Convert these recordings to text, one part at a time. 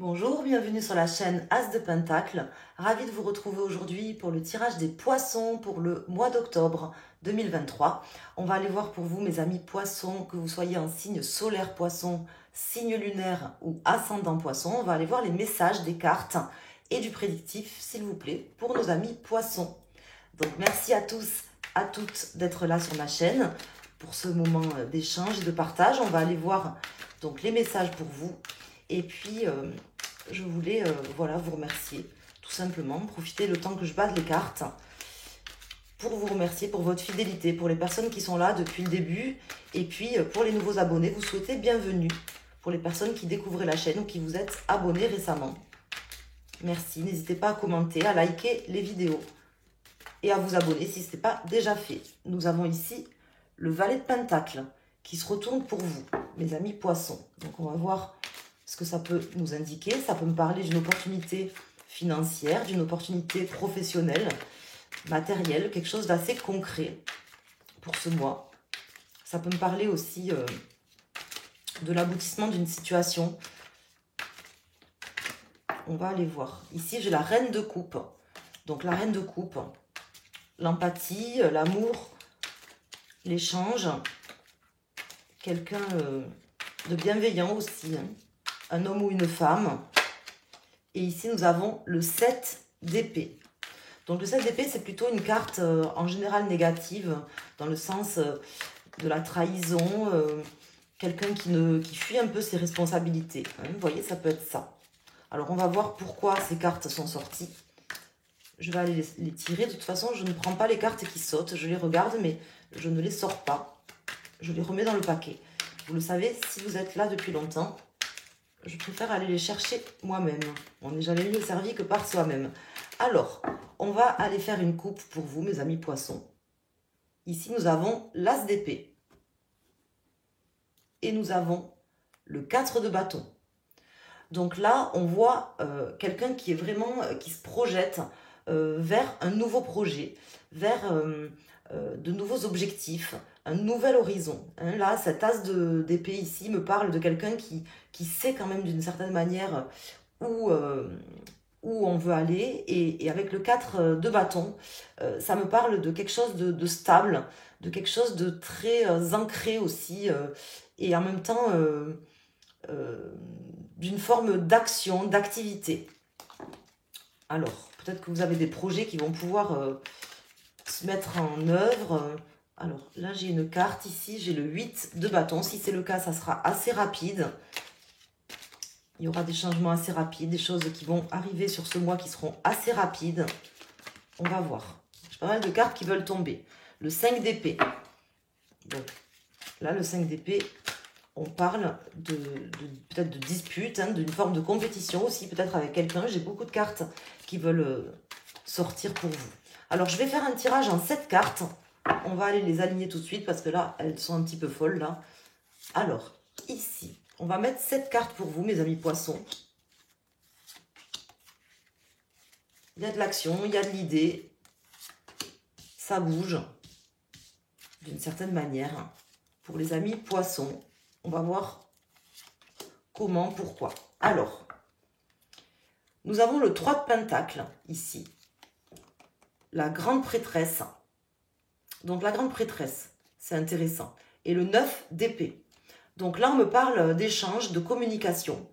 Bonjour, bienvenue sur la chaîne As de Pentacle. Ravi de vous retrouver aujourd'hui pour le tirage des poissons pour le mois d'octobre 2023. On va aller voir pour vous, mes amis poissons, que vous soyez en signe solaire poisson, signe lunaire ou ascendant poisson. On va aller voir les messages des cartes et du prédictif, s'il vous plaît, pour nos amis poissons. Donc merci à tous, à toutes d'être là sur ma chaîne pour ce moment d'échange et de partage. On va aller voir donc les messages pour vous. Et puis, je voulais voilà, vous remercier, tout simplement. Profiter le temps que je batte les cartes pour vous remercier pour votre fidélité, pour les personnes qui sont là depuis le début. Et puis, pour les nouveaux abonnés, vous souhaitez bienvenue. Pour les personnes qui découvrent la chaîne ou qui vous êtes abonnés récemment. Merci. N'hésitez pas à commenter, à liker les vidéos et à vous abonner si ce n'est pas déjà fait. Nous avons ici le valet de Pentacle qui se retourne pour vous, mes amis poissons. Donc, on va voir ce que ça peut nous indiquer. Ça peut me parler d'une opportunité financière, d'une opportunité professionnelle, matérielle, quelque chose d'assez concret pour ce mois. Ça peut me parler aussi de l'aboutissement d'une situation. On va aller voir. Ici, j'ai la reine de coupe. Donc, la reine de coupe, l'empathie, l'amour, l'échange, quelqu'un de bienveillant aussi, hein. Un homme ou une femme. Et ici, nous avons le 7 d'épée. Donc, le 7 d'épée, c'est plutôt une carte en général négative, dans le sens de la trahison, quelqu'un qui fuit un peu ses responsabilités. Hein, vous voyez, ça peut être ça. Alors, on va voir pourquoi ces cartes sont sorties. Je vais aller les tirer. De toute façon, je ne prends pas les cartes qui sautent. Je les regarde, mais je ne les sors pas. Je les remets dans le paquet. Vous le savez, si vous êtes là depuis longtemps, je préfère aller les chercher moi-même. On n'est jamais mieux servi que par soi-même. Alors, on va aller faire une coupe pour vous, mes amis poissons. Ici, nous avons l'as d'épée. Et nous avons le 4 de bâton. Donc là, on voit quelqu'un qui est vraiment, qui se projette vers un nouveau projet, vers de nouveaux objectifs, un nouvel horizon. Hein, là, cet as d'épée ici me parle de quelqu'un qui sait quand même d'une certaine manière où on veut aller. Et avec le 4 de bâton, ça me parle de quelque chose de stable, de quelque chose de très ancré aussi, et en même temps d'une forme d'action, d'activité. Alors, peut-être que vous avez des projets qui vont pouvoir se mettre en œuvre. Alors, là, j'ai une carte ici, j'ai le 8 de bâton. Si c'est le cas, ça sera assez rapide. Il y aura des changements assez rapides, des choses qui vont arriver sur ce mois qui seront assez rapides. On va voir. J'ai pas mal de cartes qui veulent tomber. Le 5 d'épée. Donc, là, le 5 d'épée, on parle peut-être de dispute, hein, d'une forme de compétition aussi, peut-être avec quelqu'un. J'ai beaucoup de cartes qui veulent sortir pour vous. Alors, je vais faire un tirage en 7 cartes. On va aller les aligner tout de suite parce que là, elles sont un petit peu folles, là. Alors, ici, on va mettre 7 cartes pour vous, mes amis poissons. Il y a de l'action, il y a de l'idée. Ça bouge d'une certaine manière. Pour les amis poissons, on va voir comment, pourquoi. Alors, nous avons le 3 de Pentacle, ici. La grande prêtresse. Donc, la grande prêtresse, c'est intéressant. Et le 9 d'épée. Donc là, on me parle d'échange, de communication.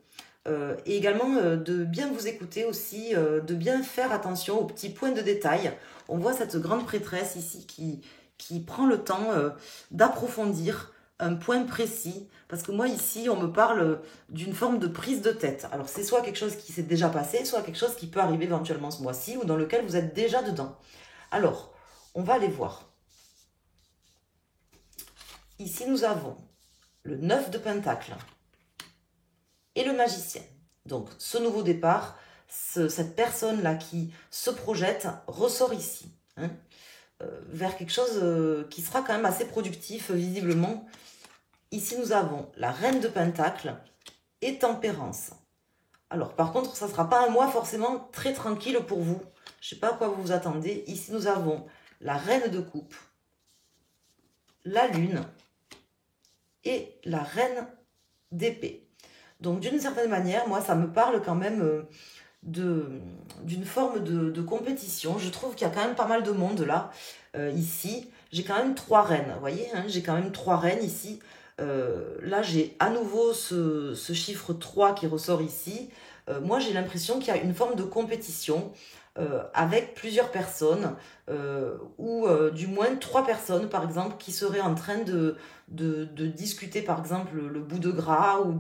Et également de bien vous écouter aussi, de bien faire attention aux petits points de détail. On voit cette grande prêtresse ici qui prend le temps d'approfondir un point précis. Parce que moi, ici, on me parle d'une forme de prise de tête. Alors, c'est soit quelque chose qui s'est déjà passé, soit quelque chose qui peut arriver éventuellement ce mois-ci ou dans lequel vous êtes déjà dedans. Alors, on va aller voir. Ici, nous avons le 9 de Pentacle et le magicien. Donc, ce nouveau départ, cette personne-là qui se projette, ressort ici, hein, vers quelque chose qui sera quand même assez productif, visiblement. Ici, nous avons la reine de Pentacle et tempérance. Alors, par contre, ça ne sera pas un mois forcément très tranquille pour vous. Je ne sais pas à quoi vous vous attendez. Ici, nous avons la reine de coupe, la lune et la reine d'épée. Donc d'une certaine manière, moi, ça me parle quand même d'une forme de compétition. Je trouve qu'il y a quand même pas mal de monde là, ici. J'ai quand même 3 reines, vous voyez, hein, j'ai quand même 3 reines ici. Là, j'ai à nouveau ce chiffre 3 qui ressort ici. Moi, j'ai l'impression qu'il y a une forme de compétition avec plusieurs personnes, ou du moins 3 personnes, par exemple, qui seraient en train de discuter, par exemple, le bout de gras, ou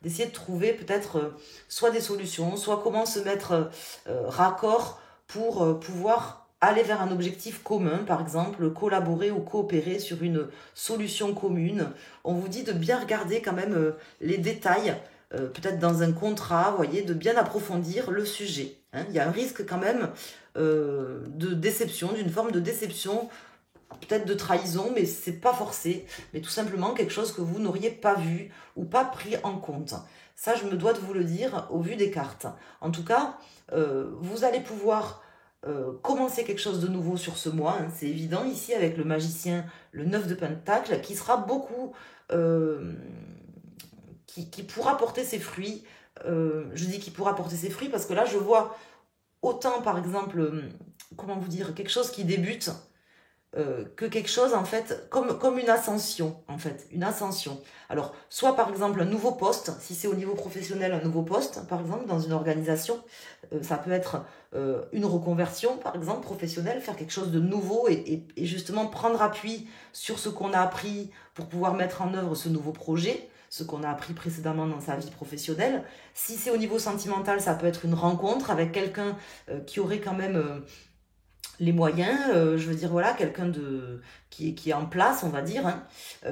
d'essayer de trouver peut-être soit des solutions, soit comment se mettre raccord pour pouvoir aller vers un objectif commun, par exemple, collaborer ou coopérer sur une solution commune. On vous dit de bien regarder quand même les détails, peut-être dans un contrat, vous voyez, de bien approfondir le sujet. Hein. Il y a un risque quand même de déception, d'une forme de déception, peut-être de trahison, mais c'est pas forcé, mais tout simplement quelque chose que vous n'auriez pas vu ou pas pris en compte. Ça, je me dois de vous le dire au vu des cartes. En tout cas, vous allez pouvoir commencer quelque chose de nouveau sur ce mois, hein, c'est évident, ici avec le magicien, le 9 de Pentacle, qui sera beaucoup, qui pourra porter ses fruits. Je dis qu'il pourra porter ses fruits parce que là, je vois autant, par exemple, comment vous dire, quelque chose qui débute, que quelque chose, en fait, comme une ascension, en fait, une ascension. Alors, soit par exemple un nouveau poste, si c'est au niveau professionnel, un nouveau poste, par exemple, dans une organisation, ça peut être une reconversion, par exemple, professionnelle, faire quelque chose de nouveau et justement prendre appui sur ce qu'on a appris pour pouvoir mettre en œuvre ce nouveau projet, ce qu'on a appris précédemment dans sa vie professionnelle. Si c'est au niveau sentimental, ça peut être une rencontre avec quelqu'un qui aurait quand même les moyens, je veux dire, voilà, quelqu'un qui est en place, on va dire, hein.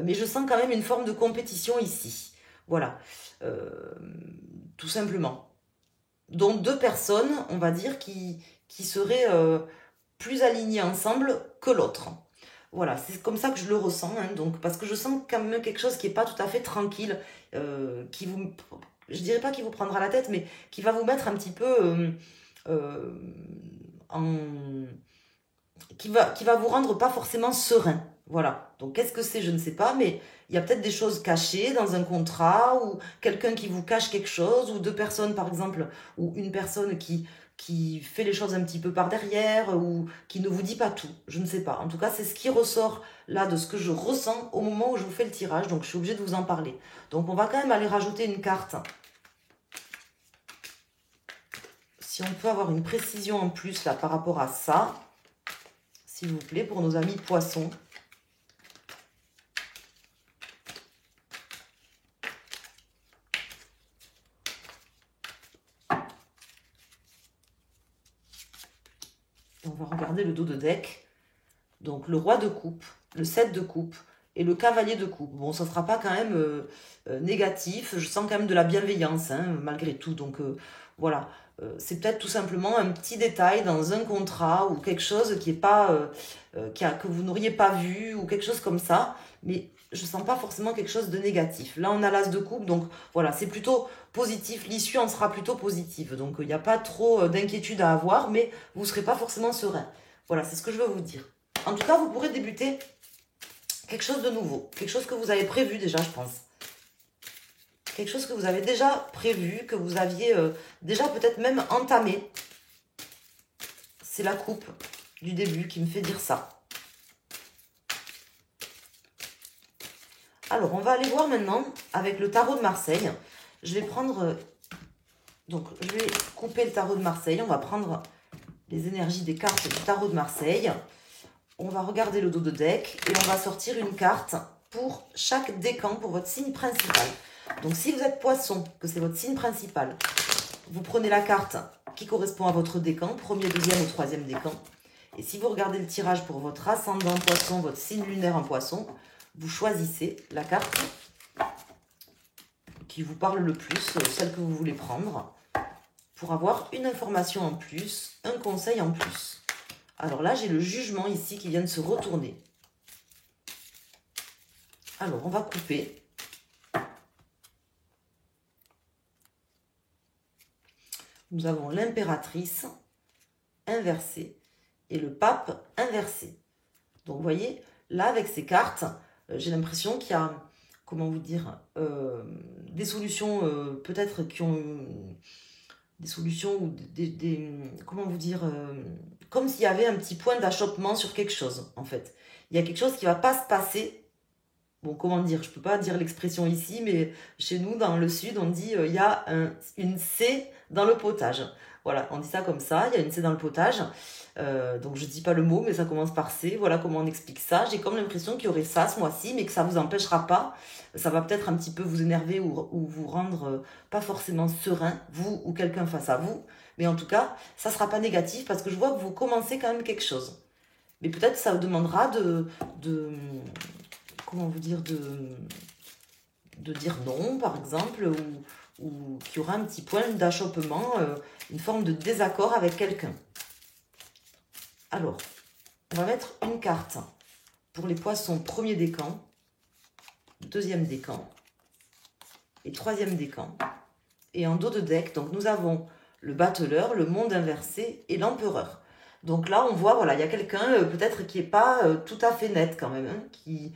Mais je sens quand même une forme de compétition ici. Voilà. Euh, Tout simplement. Donc 2 personnes, on va dire, qui seraient plus alignées ensemble que l'autre. Voilà, c'est comme ça que je le ressens, hein, donc, parce que je sens quand même quelque chose qui n'est pas tout à fait tranquille, qui vous, je dirais pas qui vous prendra la tête, mais qui va vous mettre un petit peu euh, en, qui va vous rendre pas forcément serein. Voilà. Donc qu'est-ce que c'est, je ne sais pas, mais il y a peut-être des choses cachées dans un contrat, ou quelqu'un qui vous cache quelque chose, ou 2 personnes par exemple, ou une personne qui fait les choses un petit peu par derrière, ou qui ne vous dit pas tout. Je ne sais pas. En tout cas, c'est ce qui ressort là de ce que je ressens au moment où je vous fais le tirage, donc je suis obligée de vous en parler. Donc on va quand même aller rajouter une carte. Si on peut avoir une précision en plus là par rapport à ça, s'il vous plaît, pour nos amis poissons. On va regarder le dos de deck. Donc le roi de coupe, le 7 de coupe et le cavalier de coupe. Bon, ça ne sera pas quand même négatif. Je sens quand même de la bienveillance, hein, malgré tout. Donc voilà, c'est peut-être tout simplement un petit détail dans un contrat, ou quelque chose qui est pas, que vous n'auriez pas vu, ou quelque chose comme ça. Mais je ne sens pas forcément quelque chose de négatif. Là, on a l'as de coupe, donc voilà, c'est plutôt positif. L'issue en sera plutôt positive. Donc il n'y a pas trop d'inquiétude à avoir, mais vous ne serez pas forcément serein. Voilà, c'est ce que je veux vous dire. En tout cas, vous pourrez débuter quelque chose de nouveau. Quelque chose que vous avez prévu déjà, je pense. Quelque chose que vous avez déjà prévu, que vous aviez déjà peut-être même entamé. C'est la coupe du début qui me fait dire ça. Alors, on va aller voir maintenant avec le tarot de Marseille. Je vais prendre... donc, je vais couper le tarot de Marseille. On va prendre les énergies des cartes du tarot de Marseille. On va regarder le dos de deck et on va sortir une carte pour chaque décan, pour votre signe principal. Donc si vous êtes poisson, que c'est votre signe principal, vous prenez la carte qui correspond à votre décan, premier, deuxième ou troisième décan. Et si vous regardez le tirage pour votre ascendant poisson, votre signe lunaire en poisson, vous choisissez la carte qui vous parle le plus, celle que vous voulez prendre, pour avoir une information en plus, un conseil en plus. Alors là, j'ai le jugement ici qui vient de se retourner. Alors, on va couper. Nous avons l'impératrice inversée et le pape inversé. Donc, vous voyez, là, avec ces cartes, j'ai l'impression qu'il y a, comment vous dire, des solutions peut-être qui ont des solutions ou comment vous dire, comme s'il y avait un petit point d'achoppement sur quelque chose, en fait. Il y a quelque chose qui ne va pas se passer. Bon, comment dire, je ne peux pas dire l'expression ici, mais chez nous, dans le sud, on dit il y a une C dans le potage. Voilà, on dit ça comme ça, il y a une C dans le potage. Donc je ne dis pas le mot, mais ça commence par C. Voilà comment on explique ça. J'ai comme l'impression qu'il y aurait ça ce mois-ci, mais que ça ne vous empêchera pas. Ça va peut-être un petit peu vous énerver ou vous rendre pas forcément serein, vous ou quelqu'un face à vous. Mais en tout cas, ça ne sera pas négatif parce que je vois que vous commencez quand même quelque chose. Mais peut-être ça vous demandera comment vous dire, de dire non, par exemple, ou qu'il y aura un petit point d'achoppement, une forme de désaccord avec quelqu'un. Alors, on va mettre une carte pour les poissons, premier décan, deuxième décan et troisième décan. Et en dos de deck, donc nous avons le battleur, le monde inversé et l'empereur. Donc là, on voit, voilà, il y a quelqu'un peut-être qui n'est pas tout à fait net quand même, hein, qui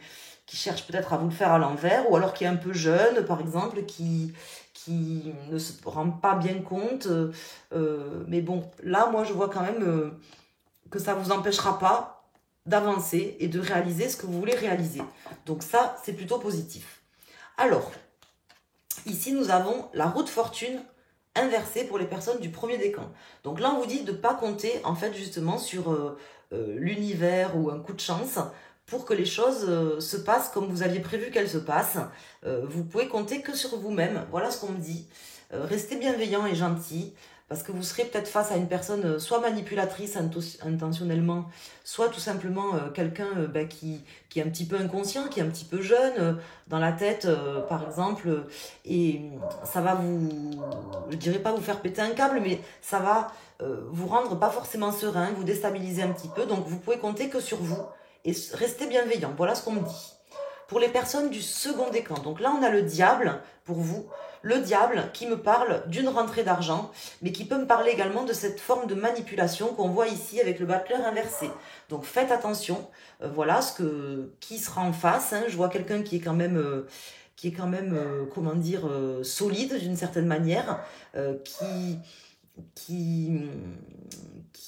cherche peut-être à vous le faire à l'envers, ou alors qui est un peu jeune, par exemple, qui ne se rend pas bien compte. Mais bon, là, moi, je vois quand même que ça ne vous empêchera pas d'avancer et de réaliser ce que vous voulez réaliser. Donc ça, c'est plutôt positif. Alors, ici, nous avons la roue de fortune inversée pour les personnes du premier décan. Donc là, on vous dit de ne pas compter, en fait, justement, sur l'univers ou un coup de chance pour que les choses se passent comme vous aviez prévu qu'elles se passent. Vous pouvez compter que sur vous-même. Voilà ce qu'on me dit. Restez bienveillant et gentil, parce que vous serez peut-être face à une personne soit manipulatrice intentionnellement, soit tout simplement quelqu'un qui est un petit peu inconscient, qui est un petit peu jeune, dans la tête, par exemple, et ça va je dirais pas vous faire péter un câble, mais ça va vous rendre pas forcément serein, vous déstabiliser un petit peu, donc vous pouvez compter que sur vous, et restez bienveillant, voilà ce qu'on me dit. Pour les personnes du second décan, donc là on a le diable pour vous, le diable qui me parle d'une rentrée d'argent, mais qui peut me parler également de cette forme de manipulation qu'on voit ici avec le battleur inversé. Donc faites attention, voilà qui sera en face, hein. Je vois quelqu'un qui est quand même, comment dire, solide d'une certaine manière, qui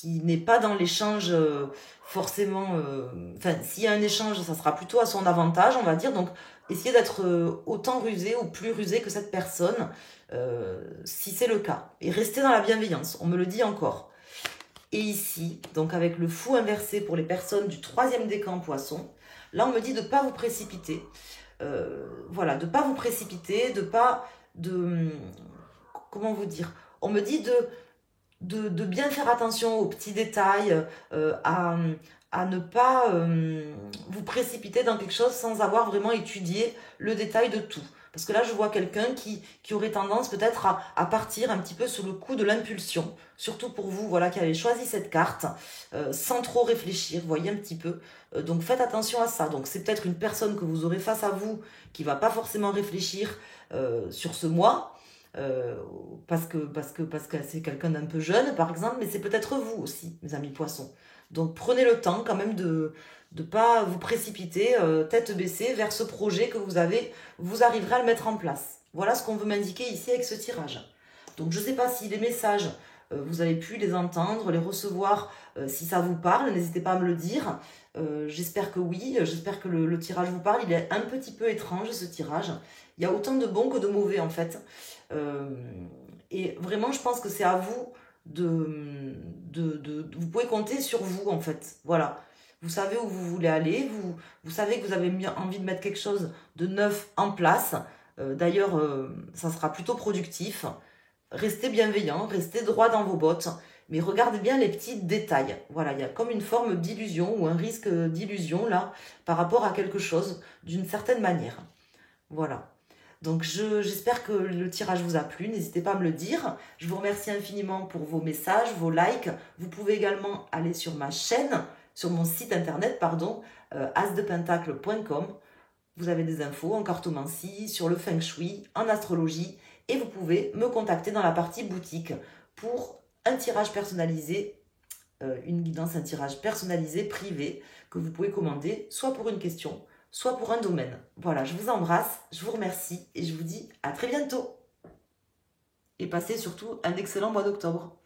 n'est pas dans l'échange forcément, enfin s'il y a un échange ça sera plutôt à son avantage on va dire, donc essayez d'être autant rusé ou plus rusé que cette personne si c'est le cas, et restez dans la bienveillance, on me le dit encore. Et ici, donc avec le fou inversé pour les personnes du troisième décan poisson, là on me dit de ne pas vous précipiter, voilà, de ne pas vous précipiter, comment vous dire, on me dit de bien faire attention aux petits détails, à ne pas vous précipiter dans quelque chose sans avoir vraiment étudié le détail de tout. Parce que là, je vois quelqu'un qui aurait tendance peut-être à partir un petit peu sous le coup de l'impulsion. Surtout pour vous, voilà, qui avez choisi cette carte, sans trop réfléchir, vous voyez un petit peu. Donc faites attention à ça. Donc c'est peut-être une personne que vous aurez face à vous qui va pas forcément réfléchir sur ce mois, parce que c'est quelqu'un d'un peu jeune par exemple, mais c'est peut-être vous aussi, mes amis poissons. Donc prenez le temps quand même de ne pas vous précipiter tête baissée vers ce projet que vous avez, vous arriverez à le mettre en place. Voilà ce qu'on veut m'indiquer ici avec ce tirage. Donc je ne sais pas si les messages, vous avez pu les entendre, les recevoir, si ça vous parle, n'hésitez pas à me le dire. J'espère que oui, j'espère que le tirage vous parle. Il est un petit peu étrange ce tirage. Il y a autant de bons que de mauvais en fait. Et vraiment je pense que c'est à vous vous pouvez compter sur vous en fait, voilà, vous savez où vous voulez aller, vous savez que vous avez envie de mettre quelque chose de neuf en place, d'ailleurs ça sera plutôt productif, restez bienveillant, restez droit dans vos bottes, mais regardez bien les petits détails, voilà, il y a comme une forme d'illusion ou un risque d'illusion là, par rapport à quelque chose d'une certaine manière, voilà. Donc j'espère que le tirage vous a plu, n'hésitez pas à me le dire. Je vous remercie infiniment pour vos messages, vos likes. Vous pouvez également aller sur ma chaîne, sur mon site internet, pardon, asdepentacle.com. Vous avez des infos en cartomancie, sur le feng shui, en astrologie. Et vous pouvez me contacter dans la partie boutique pour un tirage personnalisé, une guidance, un tirage personnalisé, privé, que vous pouvez commander, soit pour une question, soit pour un domaine. Voilà, je vous embrasse, je vous remercie et je vous dis à très bientôt. Et passez surtout un excellent mois d'octobre.